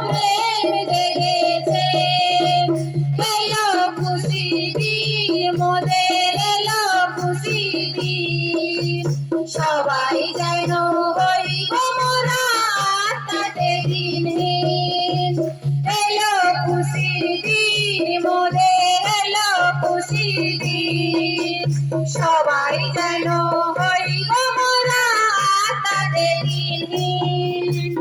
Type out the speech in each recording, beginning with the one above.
প্রেম জেগেছে। এলো খুশি দিন মোদের, এলো খুশি দিন। সবাই যেন হইব মোরা তাতে দিনহীন। এলো খুশি দিন মোদের, এলো খুশি দিন। সবাই যেন হইব মোরা তাতে দিনহীন।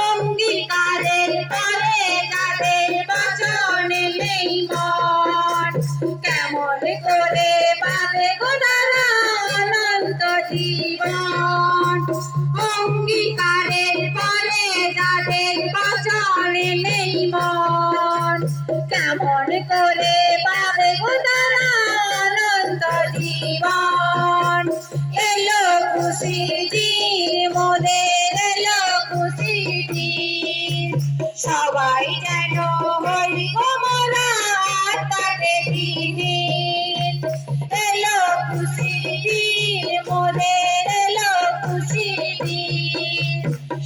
অঙ্গীকারের পরে তাদের বচনে নেই মন, কেমন করে পাবে গো তারা অনন্ত জীবন। অঙ্গীকারের পরে তাদের বচনে নেই মন, কেমন করে পাবে গো তারা অনন্ত জীবন। এলো খুশি দিন মোদের, এলো খুশি দিন। সবাই যেন হইব মোরা তাতে দিনহীন। এলো খুশি দিন মোদের, এলো খুশি দিন।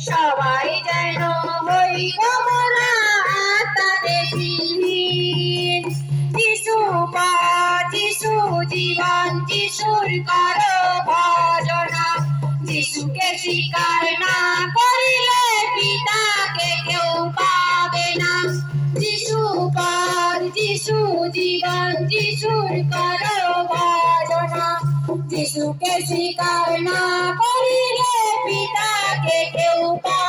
সবাই যেন হইব মোরা তাতে দিনহীন। যিশু পথ, যিশু জীবন, যিশুর করো ভজনা। যিশুকে স্বীকার না করিলে পিতাকে কেউ পাবে না। যিশু পথ, যিশু জীবন, যিশুর করো ভজনা। যিশুকে স্বীকার না করিলে পিতাকে কেউ পাবে না।